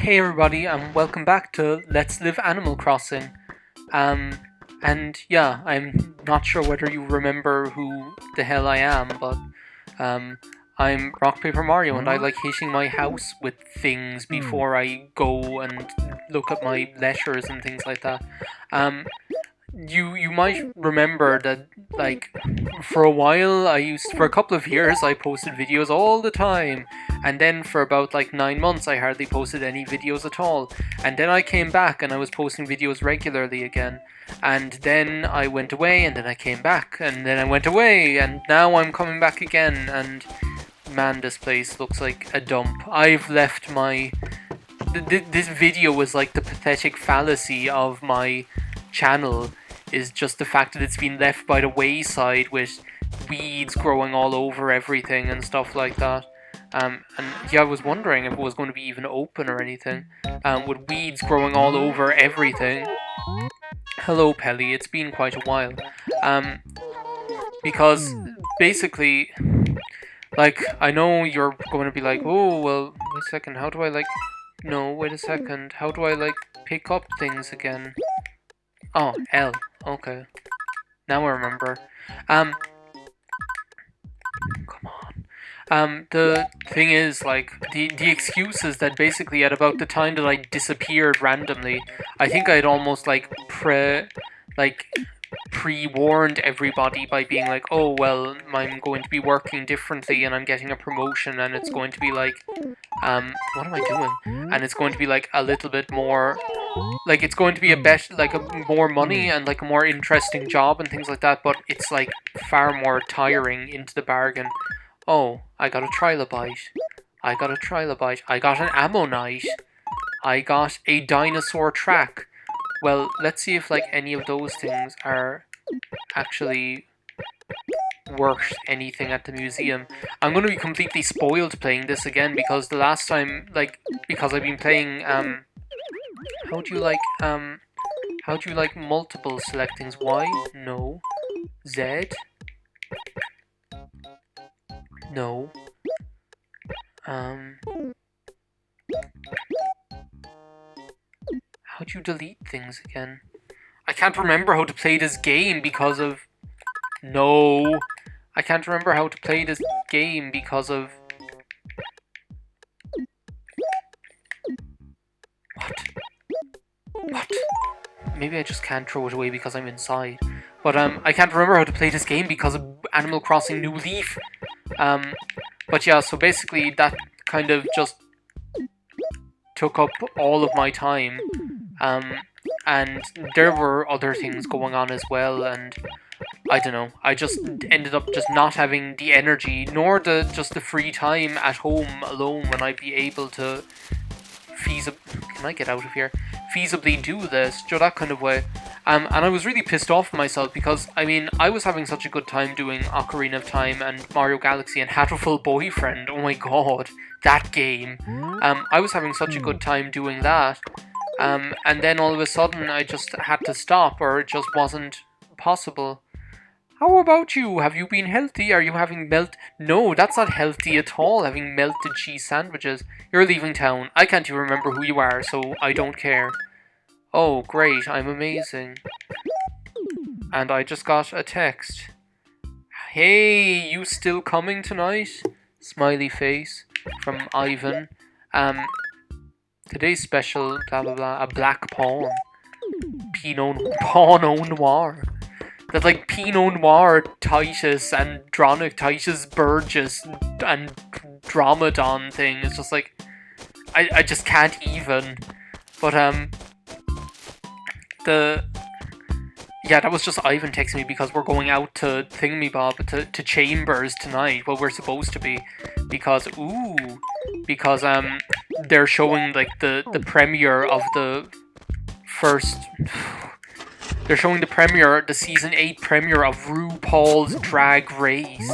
Hey everybody, and welcome back to Let's Live Animal Crossing. And yeah, I'm not sure whether you remember who the hell I am, but I'm Rock Paper Mario, and I like hitting my house with things before I go and look at my letters and things like that. You might remember that, like, for a while for a couple of years I posted videos all the time, and then for about like 9 months I hardly posted any videos at all, and then I came back and I was posting videos regularly again, and then I went away, and then I came back, and then I went away, and now I'm coming back again, and man, this place looks like a dump. I've left my... This video was like the pathetic fallacy of my channel, is just the fact that it's been left by the wayside with weeds growing all over everything and stuff like that. And yeah, I was wondering if it was going to be even open or anything, with weeds growing all over everything. Hello, Pelly, it's been quite a while. Because basically, like, I know you're going to be like, oh, well, wait a second, how do I, like... No, wait a second, how do I, like, pick up things again? Oh, L. Okay. Now I remember. Come on. The thing is, like, the excuse is that basically at about the time that I disappeared randomly, I think I'd almost, like, pre-warned everybody by being like, oh, well, I'm going to be working differently and I'm getting a promotion and it's going to be like, what am I doing? And it's going to be like a little bit more, like, it's going to be more money and like a more interesting job and things like that, but it's like far more tiring into the bargain. Oh, I got a trilobite. I got an ammonite. I got a dinosaur track. Well, let's see if, like, any of those things are actually worth anything at the museum. I'm going to be completely spoiled playing this again, because the last time, like, because I've been playing, how do you like multiple selectings? Y? No. Z? No. How'd you delete things again? I can't remember how to play this game because of... No! I can't remember how to play this game because of... What? Maybe I just can't throw it away because I'm inside. But I can't remember how to play this game because of Animal Crossing New Leaf. But yeah, so basically that kind of just took up all of my time. And there were other things going on as well, and I don't know, I just ended up just not having the energy, nor just the free time at home alone when I'd be able to can I get out of here? Feasibly do this, that kind of way. And I was really pissed off at myself because, I mean, I was having such a good time doing Ocarina of Time and Mario Galaxy and Hatterful Boyfriend. Oh my god, that game. I was having such a good time doing that. And then all of a sudden I just had to stop, or it just wasn't possible. How about you? Have you been healthy? Are you having No, that's not healthy at all, having melted cheese sandwiches. You're leaving town. I can't even remember who you are, so I don't care. Oh, great, I'm amazing. And I just got a text. Hey, you still coming tonight? Smiley face from Ivan. Today's special, blah blah blah, a black pawn. Pawn Noir. That's like Pinot Noir, Titus, and Titus Burgess, and Dromedon thing. It's just like, I just can't even. But, yeah, that was just Ivan texting me because we're going out to Thingamabob, to Chambers tonight. Well, we're supposed to be. Because, they're showing, like, the premiere of the first... They're showing the season 8 premiere of RuPaul's Drag Race.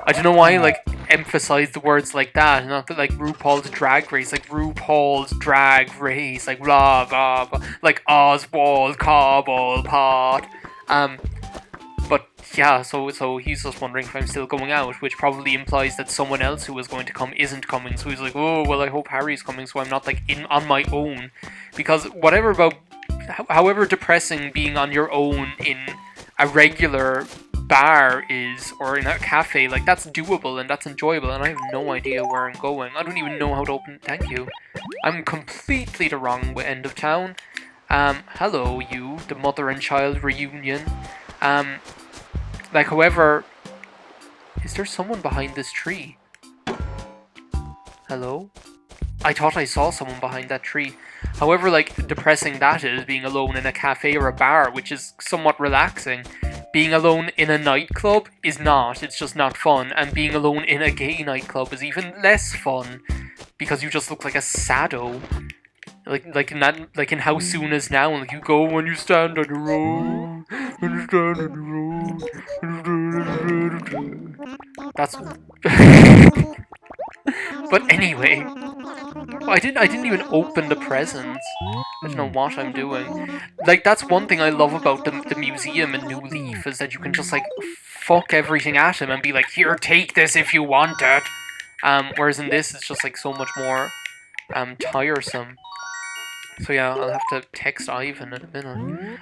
I don't know why I, like, emphasize the words like that, not that, like, RuPaul's Drag Race, like, RuPaul's Drag Race, like, blah, blah, blah, like, Oswald Cobblepot. But, yeah, so he's just wondering if I'm still going out, which probably implies that someone else who was going to come isn't coming. So he's like, oh well, I hope Harry's coming, so I'm not like in on my own, because whatever about, however depressing being on your own in a regular bar is, or in a cafe, like that's doable and that's enjoyable, and I have no idea where I'm going. I don't even know how to open. Thank you. I'm completely the wrong end of town. Hello, you, the mother and child reunion. Like, however, is there someone behind this tree? Hello? I thought I saw someone behind that tree. However, like, depressing that is, being alone in a cafe or a bar, which is somewhat relaxing. Being alone in a nightclub is not, it's just not fun. And being alone in a gay nightclub is even less fun, because you just look like a sado. Like in How Soon Is Now, like you go when you stand on the road, when you stand on the road. That's. But anyway, I didn't even open the presents. I don't know what I'm doing. Like, that's one thing I love about the museum in New Leaf, is that you can just like fuck everything at him and be like, here, take this if you want it. Whereas in this, it's just like so much more tiresome. So yeah, I'll have to text Ivan in a minute.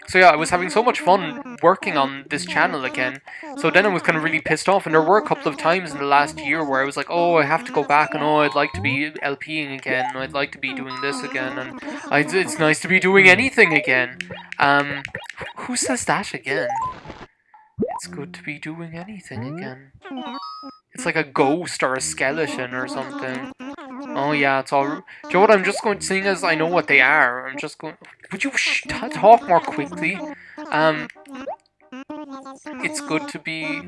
So yeah, I was having so much fun working on this channel again. So then I was kind of really pissed off, and there were a couple of times in the last year where I was like, oh, I have to go back, and oh, I'd like to be LPing again, and I'd like to be doing this again, and it's nice to be doing anything again. Who says that again? It's good to be doing anything again. It's like a ghost or a skeleton or something. Oh yeah, it's all. Do you know what I'm just going to sing as? I know what they are. I'm just going. Would you talk more quickly? It's good to be.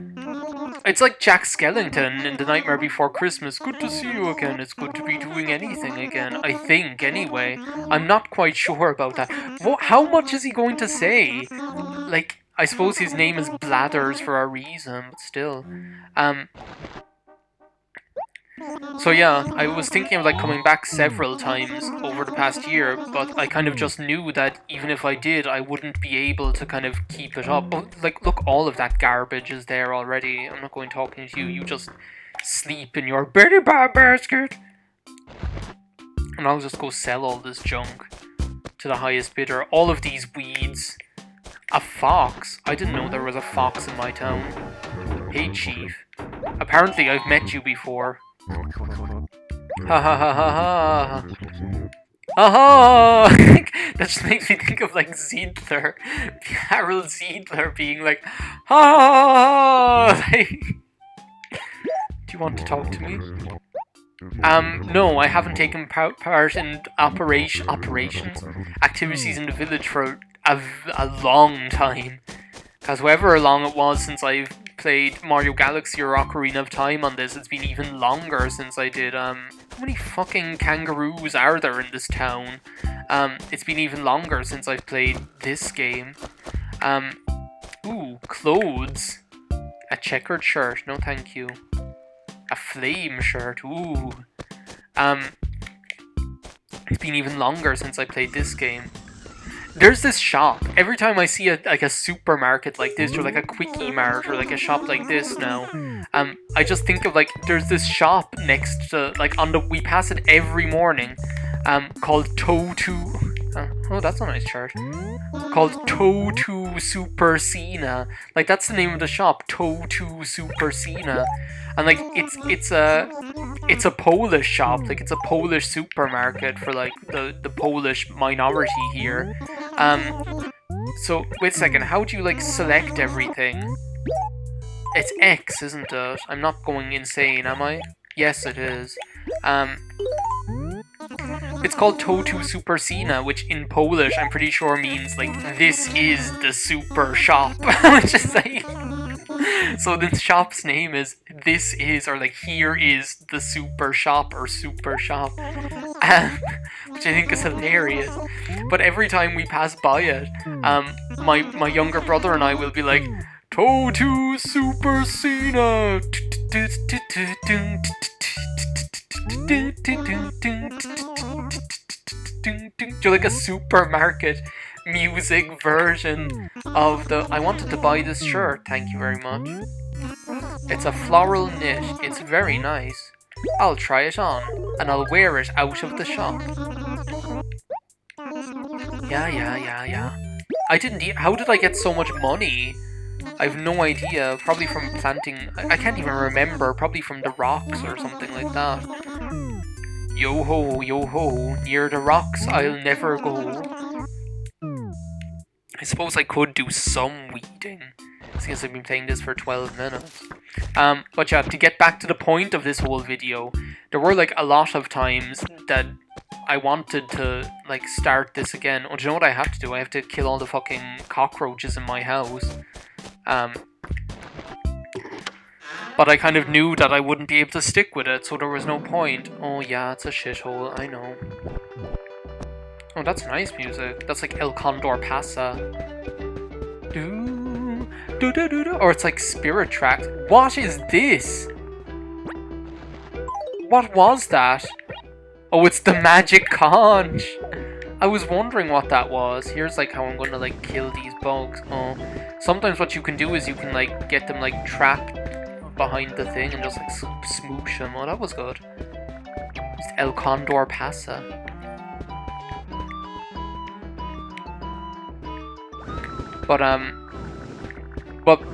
It's like Jack Skellington in The Nightmare Before Christmas. Good to see you again. It's good to be doing anything again. I think, anyway. I'm not quite sure about that. How much is he going to say? Like, I suppose his name is Blathers for a reason, but still. So yeah, I was thinking of like coming back several times over the past year, but I kind of just knew that even if I did, I wouldn't be able to kind of keep it up. But like, look, all of that garbage is there already. I'm not going talking to you. You just sleep in your Betty Bar basket. And I'll just go sell all this junk to the highest bidder. All of these weeds. A fox? I didn't know there was a fox in my town. Hey, Chief. Apparently I've met you before. Ha ha ha ha ha. Aha! That just makes me think of like Ziedler, Harold Ziedler being like, ha! Do you want to talk to me? No, I haven't taken part in operations, activities in the village for a long time. Because however long it was since I've played Mario Galaxy or Ocarina of Time on this, it's been even longer since I did, how many fucking kangaroos are there in this town? It's been even longer since I've played this game. Ooh, clothes. A checkered shirt, no thank you. A flame shirt, ooh. It's been even longer since I played this game. There's this shop. Every time I see a supermarket like this, or like a Quickie Mart, or like a shop like this now, I just think of like, there's this shop next to, like, we pass it every morning, called Totu. Oh, that's a nice shirt. Called Totu Super Cena. Like, that's the name of the shop, Totu Super Cena. And like, it's a Polish shop. Like, it's a Polish supermarket for like the Polish minority here. So wait a second. How do you like select everything? It's X, isn't it? I'm not going insane, am I? Yes, it is. It's called Totu Super Cena, which in Polish I'm pretty sure means like, this is the super shop. Which is like, so the shop's name is this is, or like, here is the super shop, or super shop. Which I think is hilarious. But every time we pass by it, my younger brother and I will be like, Totu Super Cena. Do like a supermarket music version of the... I wanted to buy this shirt, thank you very much. It's a floral knit, it's very nice. I'll try it on, and I'll wear it out of the shop. Yeah. I didn't how did I get so much money? I have no idea, probably from planting... I can't even remember, probably from the rocks or something like that. Yo-ho, yo-ho, near the rocks I'll never go. I suppose I could do some weeding, since I've been playing this for 12 minutes. But yeah, to get back to the point of this whole video, there were like a lot of times that I wanted to like start this again. Oh, do you know what I have to do? I have to kill all the fucking cockroaches in my house. But I kind of knew that I wouldn't be able to stick with it, so there was no point. Oh yeah, it's a shithole, I know. Oh, that's nice music. That's like El Condor Pasa. Or it's like Spirit Tracks. What is this? What was that? Oh, it's the magic conch. I was wondering what that was. Here's like how I'm gonna like kill these bugs. Oh, sometimes what you can do is you can like get them like trapped behind the thing and just like smoosh them. Oh, that was good. It's El Condor Pasa. But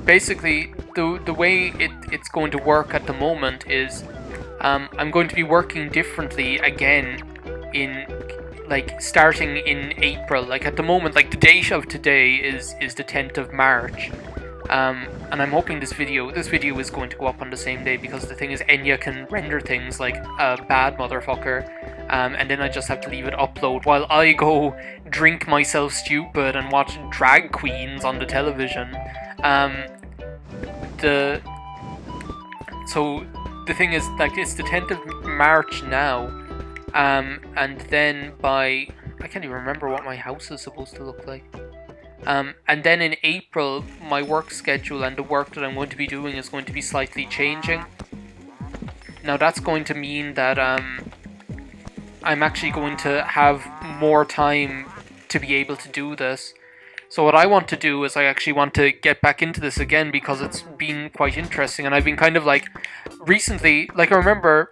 basically the way it's going to work at the moment is I'm going to be working differently again in like starting in April. Like at the moment, like the date of today is the 10th of March. And I'm hoping this video is going to go up on the same day, because the thing is Enya can render things like a bad motherfucker, and then I just have to leave it upload while I go drink myself stupid and watch drag queens on the television. So the thing is, like, it's the 10th of March now, and then by... I can't even remember what my house is supposed to look like. And then in April, my work schedule and the work that I'm going to be doing is going to be slightly changing. Now that's going to mean that I'm actually going to have more time to be able to do this. So what I want to do is I actually want to get back into this again, because it's been quite interesting, and I've been kind of like recently, like I remember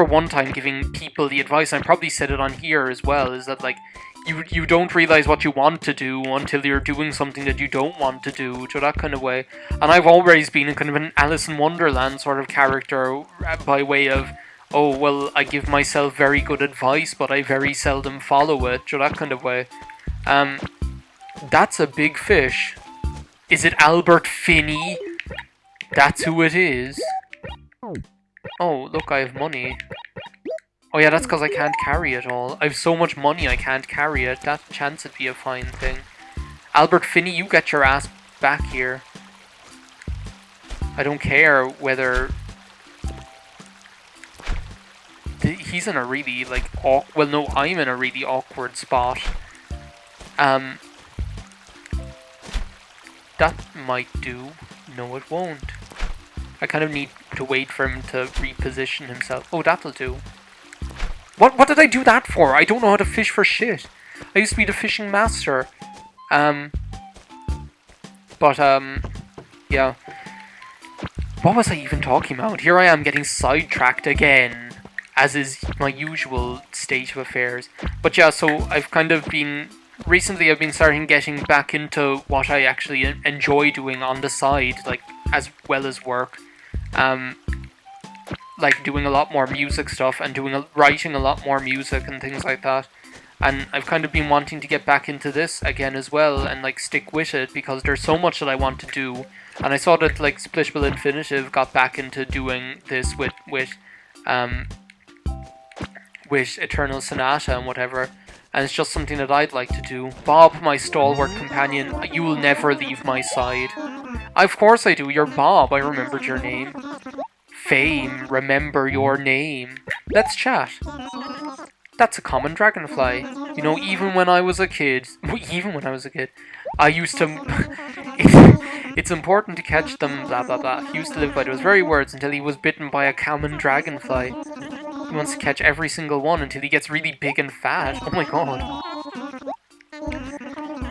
one time giving people the advice, and I probably said it on here as well, is that like you don't realize what you want to do until you're doing something that you don't want to do, so that kind of way. And I've always been a kind of an Alice in Wonderland sort of character, by way of, oh well, I give myself very good advice but I very seldom follow it, so that kind of way. That's a big fish. Is it Albert Finney? That's who it is. Oh, look, I have money. Oh yeah, that's because I can't carry it all. I have so much money I can't carry it. That chance it'd be a fine thing. Albert Finney, you get your ass back here. I don't care whether... He's in a really, like, well, no, I'm in a really awkward spot. That might do. No, it won't. I kind of need to wait for him to reposition himself. Oh, that'll do. What did I do that for? I don't know how to fish for shit. I used to be the fishing master. Yeah. What was I even talking about? Here I am getting sidetracked again, as is my usual state of affairs. But yeah, so I've kind of been... Recently I've been starting getting back into what I actually enjoy doing on the side, like, as well as work. Like doing a lot more music stuff and writing a lot more music and things like that. And I've kind of been wanting to get back into this again as well, and like stick with it, because there's so much that I want to do. And I saw that like Splishable Infinitive got back into doing this with Eternal Sonata and whatever. And it's just something that I'd like to do. Bob, my stalwart companion, you will never leave my side. Of course I do, you're Bob, I remembered your name. Fame, remember your name. Let's chat. That's a common dragonfly. You know, even when I was a kid, I used to... it's important to catch them, blah blah blah. He used to live by those very words until he was bitten by a common dragonfly. He wants to catch every single one until he gets really big and fat. Oh my god.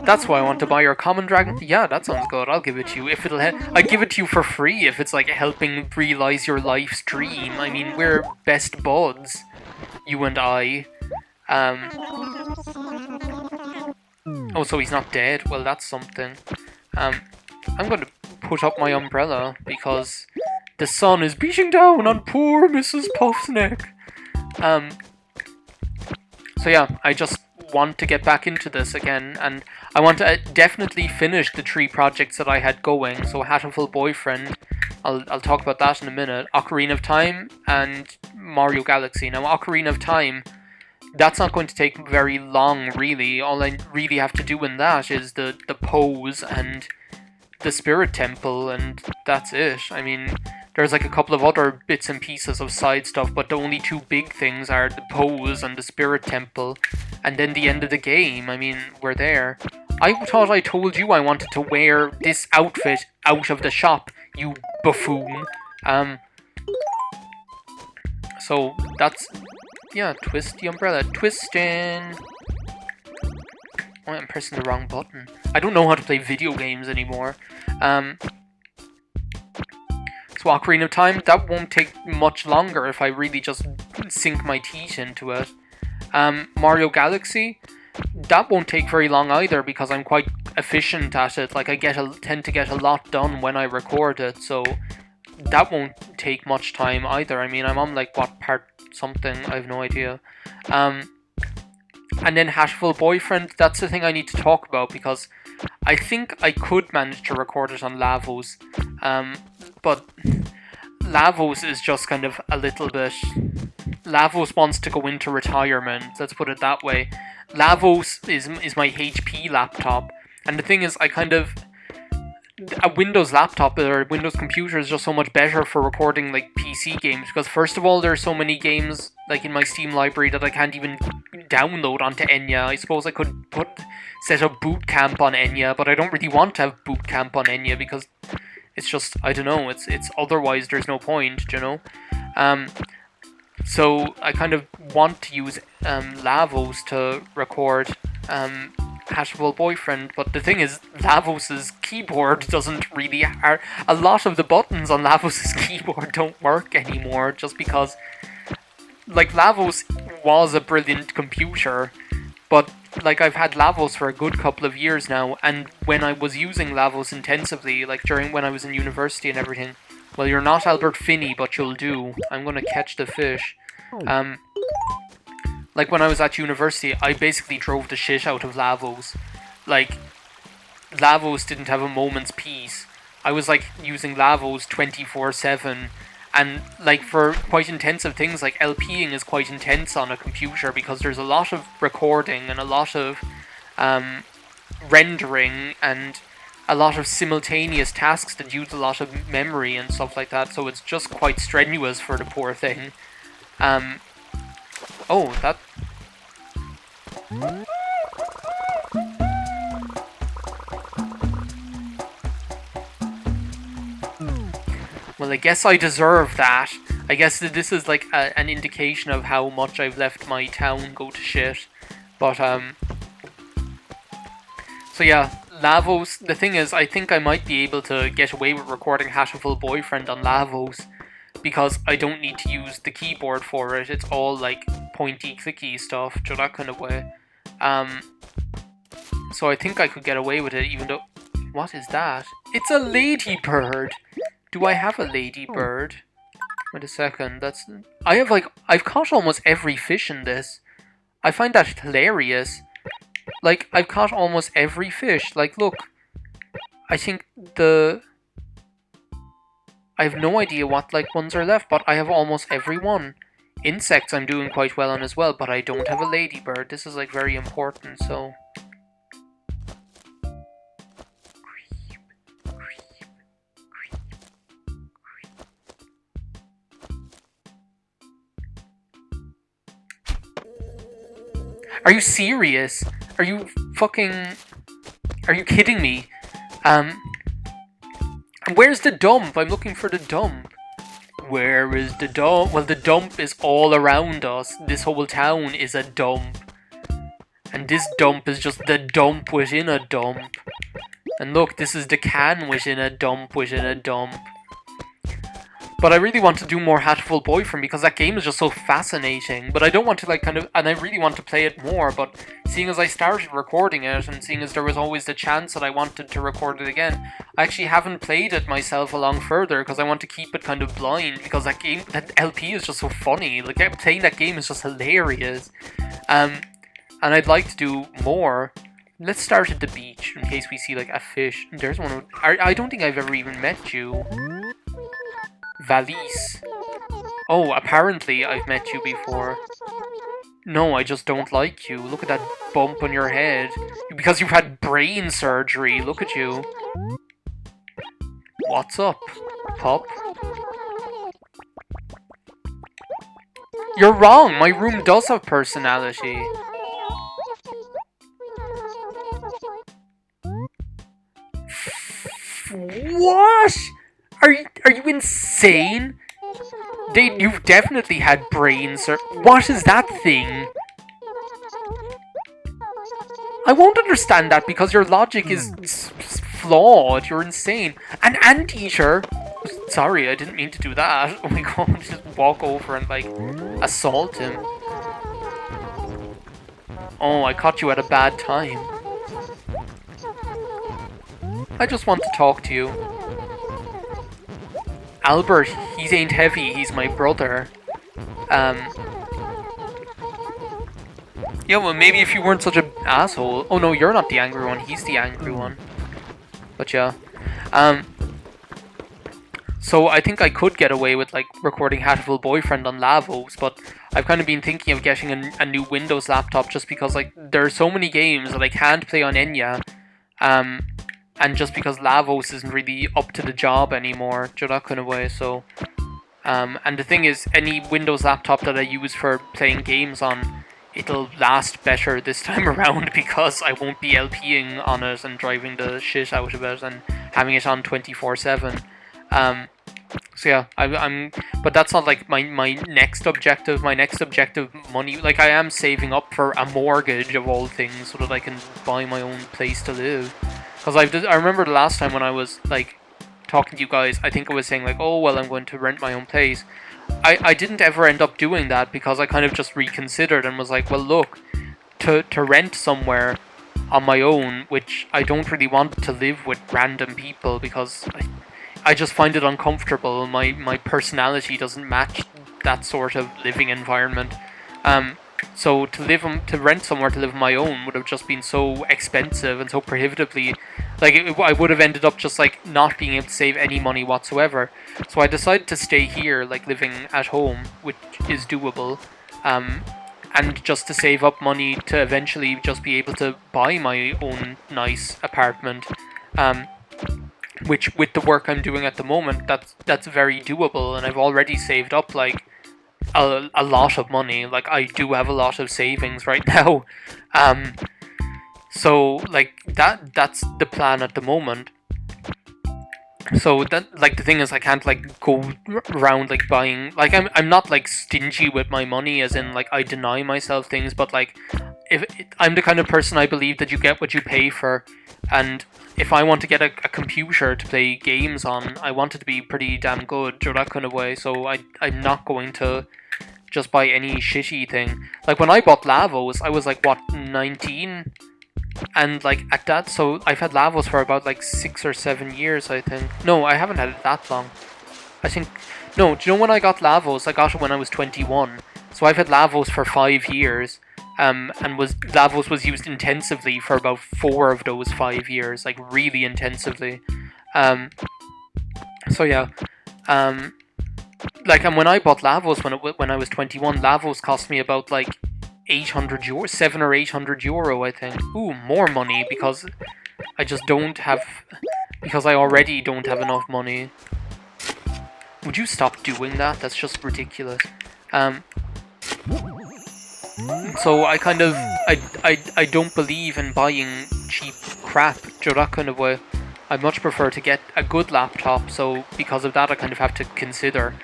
That's why I want to buy your common dragon. Yeah, that sounds good. I'll give it to you. If it'll I'd give it to you for free if it's like helping realize your life's dream. I mean, we're best buds, you and I. Oh, so he's not dead? Well, that's something. I'm going to put up my umbrella because the sun is beating down on poor Mrs. Puff's neck. So yeah, I just want to get back into this again, and I want to definitely finish the 3 projects that I had going. So Hatoful Boyfriend, I'll talk about that in a minute. Ocarina of Time and Mario Galaxy. Now, Ocarina of Time, that's not going to take very long, really. All I really have to do in that is the pose and the Spirit Temple, and that's it. I mean, there's like a couple of other bits and pieces of side stuff, but the only 2 big things are the pose and the Spirit Temple, and then the end of the game. I mean, we're there. I thought I told you I wanted to wear this outfit out of the shop, you buffoon. So that's... yeah, twist the umbrella. Twisting! Oh, I'm pressing the wrong button. I don't know how to play video games anymore. So Ocarina of Time, that won't take much longer if I really just sink my teeth into it. Mario Galaxy, that won't take very long either because I'm quite efficient at it. Like, I tend to get a lot done when I record it, so that won't take much time either. I mean, I'm on like, what, part something? I have no idea. And then Hatoful Boyfriend, that's the thing I need to talk about because I think I could manage to record it on Lavos. But Lavos is just kind of a little bit... Lavos wants to go into retirement, let's put it that way. Lavos is my HP laptop, and the thing is, I kind of... a Windows laptop or a Windows computer is just so much better for recording like PC games, because first of all, there's so many games like in my Steam library that I can't even download onto Enya. I suppose I could set up Boot Camp on Enya, but I don't really want to have Boot Camp on Enya because it's just, I don't know, it's otherwise there's no point, you know? So I kind of want to use Lavos to record Hatoful Boyfriend, but the thing is, Lavos' keyboard doesn't really... a lot of the buttons on Lavos' keyboard don't work anymore, just because... like, Lavos was a brilliant computer, but, like, I've had Lavos for a good couple of years now, and when I was using Lavos intensively, like, when I was in university and everything... well, you're not Albert Finney, but you'll do. I'm gonna catch the fish. Like, when I was at university, I basically drove the shit out of Lavos. Like, Lavos didn't have a moment's peace. I was, like, using Lavos 24/7. And, like, for quite intensive things, like, LPing is quite intense on a computer because there's a lot of recording and a lot of rendering and a lot of simultaneous tasks that use a lot of memory and stuff like that. So it's just quite strenuous for the poor thing. Oh, that... well, I guess I deserve that. I guess that this is like an indication of how much I've left my town go to shit. But, so yeah, Lavos, the thing is, I think I might be able to get away with recording Hatoful Boyfriend on Lavos, because I don't need to use the keyboard for it. It's all like pointy clicky stuff, so that kind of way. So I think I could get away with it, even though... what is that? It's a ladybird! Do I have a ladybird? Wait a second, that's... I've caught almost every fish in this. I find that hilarious. Like, I've caught almost every fish. Like, look. I think the... I have no idea what, like, ones are left, but I have almost every one. Insects I'm doing quite well on as well, but I don't have a ladybird. This is, like, very important, so... Are you serious? Are you fucking... are you kidding me? Where's the dump? I'm looking for the dump. Where is the dump? Well, the dump is all around us. This whole town is a dump. And this dump is just the dump within a dump. And look, this is the can within a dump within a dump. But I really want to do more Hatful Boyfriend because that game is just so fascinating. But I don't want to like kind of, and I really want to play it more. But seeing as I started recording it and seeing as there was always the chance that I wanted to record it again, I actually haven't played it myself along further because I want to keep it kind of blind because that game, that LP is just so funny. Like playing that game is just hilarious. And I'd like to do more. Let's start at the beach in case we see like a fish. There's one. I don't think I've ever even met you. Valise. Oh, apparently I've met you before. No, I just don't like you. Look at that bump on your head. Because you've had brain surgery. Look at you. What's up, pup? You're wrong. My room does have personality. What? Are you insane? You've definitely had brains. What is that thing? I won't understand that because your logic is flawed. You're insane. An anteater. Sorry, I didn't mean to do that. Oh my god, just walk over and like assault him. Oh, I caught you at a bad time. I just want to talk to you. Albert, he ain't heavy, he's my brother. Yeah, well, maybe if you weren't such an asshole. Oh no, you're not the angry one, he's the angry one. But yeah. So I think I could get away with, like, recording Hatful Boyfriend on Lavos, but I've kind of been thinking of getting a new Windows laptop just because, like, there are so many games that I can't play on Enya. And just because Lavos isn't really up to the job anymore, that kind of way, so... and the thing is, any Windows laptop that I use for playing games on, it'll last better this time around because I won't be LPing on it and driving the shit out of it and having it on 24/7. So yeah, but that's not like my next objective. My next objective, money, like I am saving up for a mortgage of all things so that I can buy my own place to live. Because I remember the last time when I was like talking to you guys, I think I was saying like, oh well, I'm going to rent my own place. I didn't ever end up doing that because I kind of just reconsidered and was like, well look, to rent somewhere on my own, which I don't really want to live with random people because I just find it uncomfortable. My personality doesn't match that sort of living environment. So to rent somewhere to live on my own would have just been so expensive and so prohibitively, like I would have ended up just like not being able to save any money whatsoever. So I decided to stay here, like living at home, which is doable, and just to save up money to eventually just be able to buy my own nice apartment. Which with the work I'm doing at the moment, that's very doable, and I've already saved up like a lot of money. Like I do have a lot of savings right now. So like that's the plan at the moment. So that, like, the thing is I can't like go around like buying, like I'm not like stingy with my money as in like I deny myself things, but like if I'm the kind of person I believe that you get what you pay for, and if I want to get a computer to play games on, I want it to be pretty damn good, or that kind of way, so I'm not going to just buy any shitty thing. Like when I bought Lavos, I was like, what, 19? And like at that, so I've had Lavos for about like 6 or 7 years, I think. No, I haven't had it that long. I think, no, do you know when I got Lavos? I got it when I was 21. So I've had Lavos for 5 years. And Lavos was used intensively for about 4 of those 5 years, like really intensively. So yeah, like, and when I bought Lavos when I was 21, Lavos cost me about like 800 euro, 7 or 800 euro, I think. Ooh, more money because I just don't have, because I already don't have enough money. Would you stop doing that? That's just ridiculous. So I kind of, I don't believe in buying cheap crap, that kind of way. I much prefer to get a good laptop, so because of that I kind of have to consider,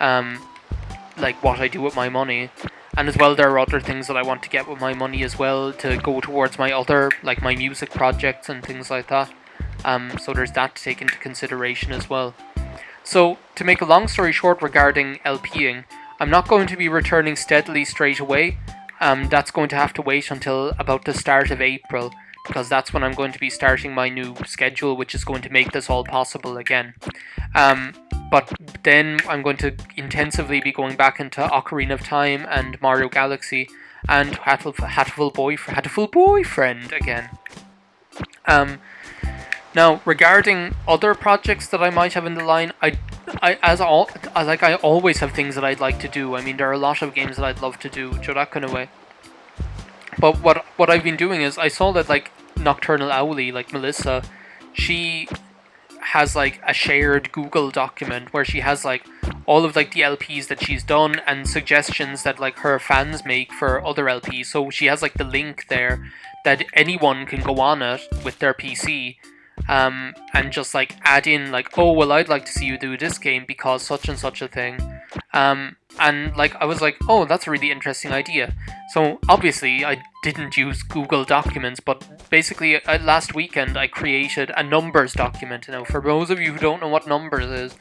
like, what I do with my money. And as well, there are other things that I want to get with my money as well to go towards my other, like my music projects and things like that. So there's that to take into consideration as well. So to make a long story short regarding LPing, I'm not going to be returning steadily straight away. That's going to have to wait until about the start of April, because that's when I'm going to be starting my new schedule, which is going to make this all possible again. But then I'm going to intensively be going back into Ocarina of Time and Mario Galaxy and Hatful Boyfriend again. Now, regarding other projects that I might have in the line, I always have things that I'd like to do. I mean, there are a lot of games that I'd love to do, that kind of way. But what I've been doing is, I saw that like Nocturnal Owly, like Melissa, she has like a shared Google document where she has like all of like the LPs that she's done and suggestions that like her fans make for other LPs. So she has like the link there that anyone can go on it with their PC. And just like add in like, oh well, I'd like to see you do this game because such and such a thing. And like I was like, oh, that's a really interesting idea. So obviously I didn't use Google Documents, but basically last weekend I created a numbers document. Now, for those of you who don't know what numbers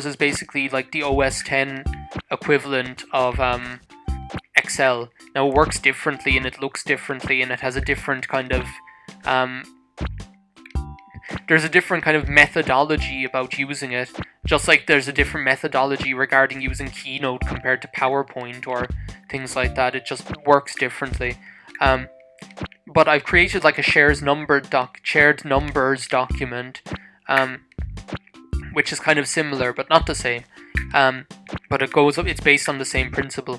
is basically like the OS 10 equivalent of Excel. Now, it works differently and it looks differently and it has a different kind of there's a different kind of methodology about using it, just like there's a different methodology regarding using Keynote compared to PowerPoint or things like that. It just works differently. But I've created like a shared numbers document, which is kind of similar but not the same. But it's based on the same principle.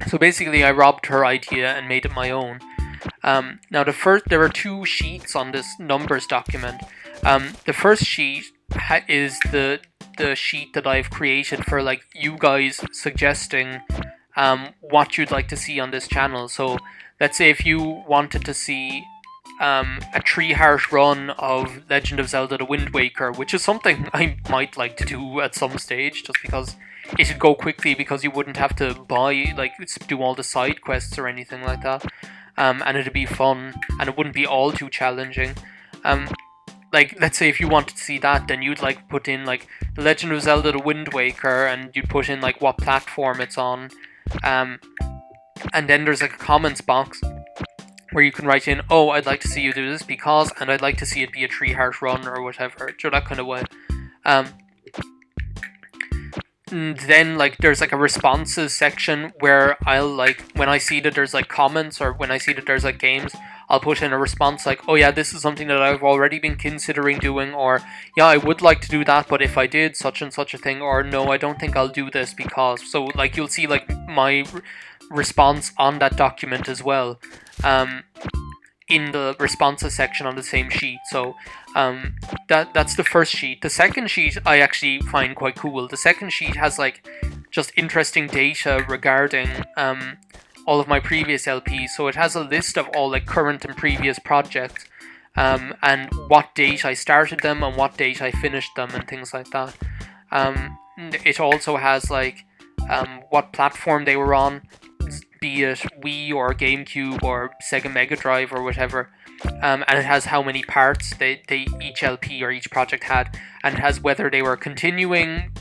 So basically, I robbed her idea and made it my own. Now there are two sheets on this numbers document. The first sheet is the sheet that I've created for like you guys suggesting what you'd like to see on this channel. So let's say if you wanted to see a 3-heart run of Legend of Zelda The Wind Waker, which is something I might like to do at some stage, just because it'd go quickly, because you wouldn't have to do all the side quests or anything like that. And it'd be fun, and it wouldn't be all too challenging. Like, let's say if you wanted to see that, then you'd like put in like The Legend of Zelda The Wind Waker, and you'd put in like what platform it's on. And then there's like a comments box where you can write in, oh, I'd like to see you do this because, and I'd like to see it be a 3-heart run or whatever, that kind of way. Then like there's like a responses section where I'll like, when I see that there's like comments or when I see that there's like games, I'll put in a response like, oh yeah, this is something that I've already been considering doing, or yeah, I would like to do that, but if I did such and such a thing, or no, I don't think I'll do this because. So like you'll see like my response on that document as well, in the responses section on the same sheet. So that's the first sheet. The second sheet I actually find quite cool. The second sheet has like just interesting data regarding all of my previous LPs. So it has a list of all like current and previous projects, and what date I started them and what date I finished them and things like that. It also has like what platform they were on, be it Wii or GameCube or Sega Mega Drive or whatever, and it has how many parts they each LP or each project had, and it has whether they were continuing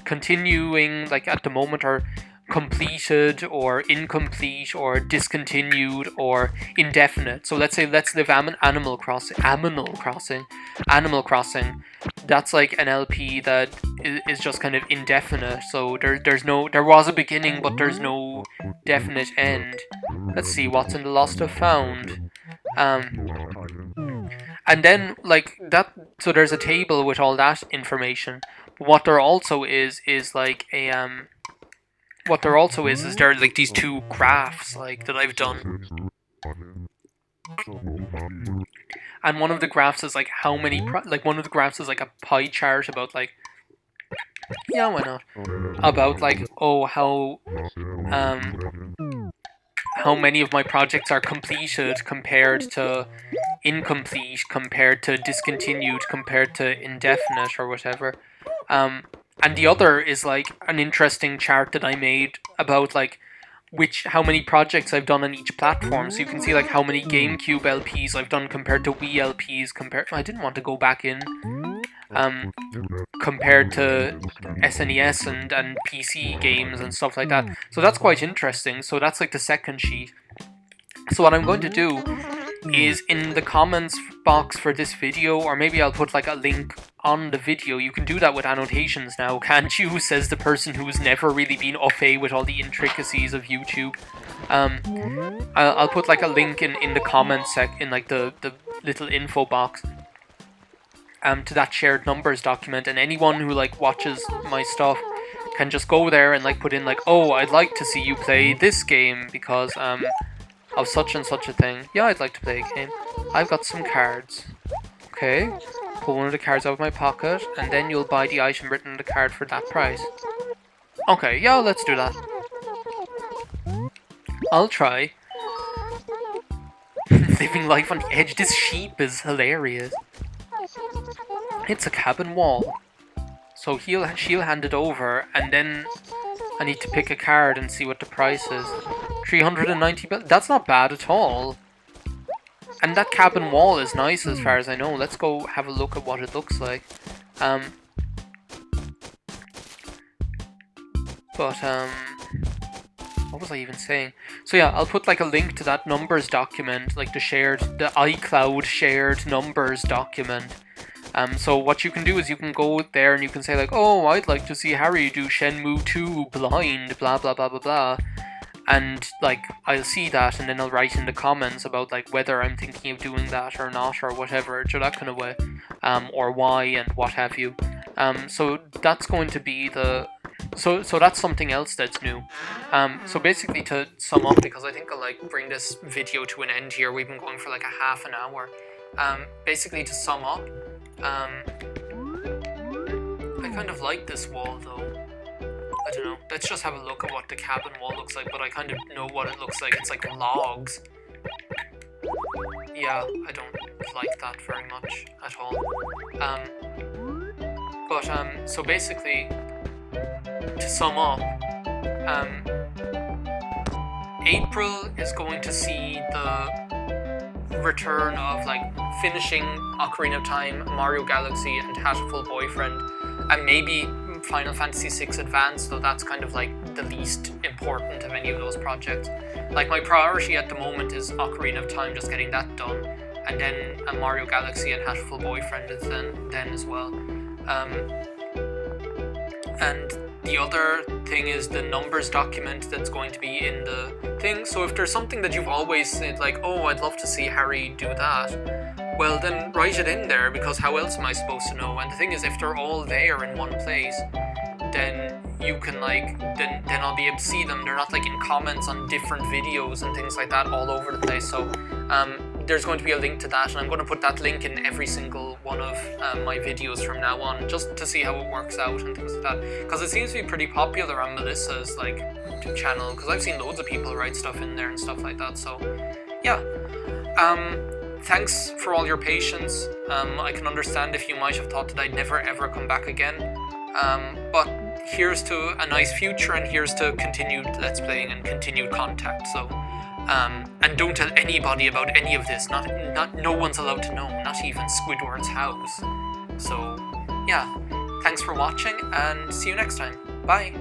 like at the moment, or completed or incomplete or discontinued or indefinite. So let's live Animal Crossing. That's like an LP that is just kind of indefinite. So there was a beginning, but there's no definite end. Let's see what's in the Lost and Found. And then like that. So there's a table with all that information. But what there also is like a What there also is there are like these two graphs like that I've done. And one of the graphs is like how many one of the graphs is like a pie chart about like, yeah, why not? About like, oh, how many of my projects are completed compared to incomplete, compared to discontinued, compared to indefinite or whatever. And the other is like an interesting chart that I made about like how many projects I've done on each platform. So you can see like how many GameCube LPs I've done compared to Wii LPs I didn't want to go back in. Compared to SNES and PC games and stuff like that. So that's quite interesting. So that's like the second sheet. So what I'm going to do is in the comments box for this video, or maybe I'll put like a link on the video. You can do that with annotations now, can't you? Says the person who's never really been au fait with all the intricacies of YouTube. I'll put like a link in the comments in like the little info box to that shared numbers document, and anyone who like watches my stuff can just go there and like put in like, oh, I'd like to see you play this game because of such and such a thing. Yeah, I'd like to play a game. I've got some cards. Okay, pull one of the cards out of my pocket, and then you'll buy the item written on the card for that price. Okay, yeah, let's do that. I'll try. Living life on the edge. This sheep is hilarious. It's a cabin wall. So she'll hand it over, and then I need to pick a card and see what the price is. 390 billion. That's not bad at all. And that cabin wall is nice as far as I know. Let's go have a look at what it looks like. What was I even saying? So yeah, I'll put like a link to that numbers document, like the iCloud shared numbers document. So what you can do is you can go there and you can say like, oh, I'd like to see Harry do Shenmue 2 blind, blah blah blah blah blah. And like I'll see that, and then I'll write in the comments about like whether I'm thinking of doing that or not, or whatever, so that kind of way, or why and what have you. So that's going to be the so that's something else that's new. So basically, to sum up, because I think I'll like bring this video to an end here. We've been going for like a half an hour. Basically, to sum up, I kind of like this wall though. I don't know. Let's just have a look at what the cabin wall looks like, but I kind of know what it looks like. It's like logs. Yeah, I don't like that very much at all. So basically, to sum up, April is going to see the return of like finishing Ocarina of Time, Mario Galaxy, and Hatful Boyfriend, and maybe Final Fantasy VI Advance, though that's kind of like the least important of any of those projects. Like my priority at the moment is Ocarina of Time, just getting that done, and then Mario Galaxy and Hatful Boyfriend is then as well. And the other thing is the numbers document that's going to be in the thing. So if there's something that you've always said like, oh, I'd love to see Harry do that, well then write it in there, because how else am I supposed to know? And the thing is, if they're all there in one place, then you can like, then I'll be able to see them. They're not like in comments on different videos and things like that all over the place. So there's going to be a link to that, and I'm going to put that link in every single one of my videos from now on, just to see how it works out and things like that, because it seems to be pretty popular on Melissa's like channel, because I've seen loads of people write stuff in there and stuff like that. So yeah, thanks for all your patience. I can understand if you might have thought that I'd never ever come back again, but here's to a nice future, and here's to continued Let's Playing and continued contact. So and don't tell anybody about any of this. No one's allowed to know, not even Squidward's house. So yeah, thanks for watching, and see you next time. Bye.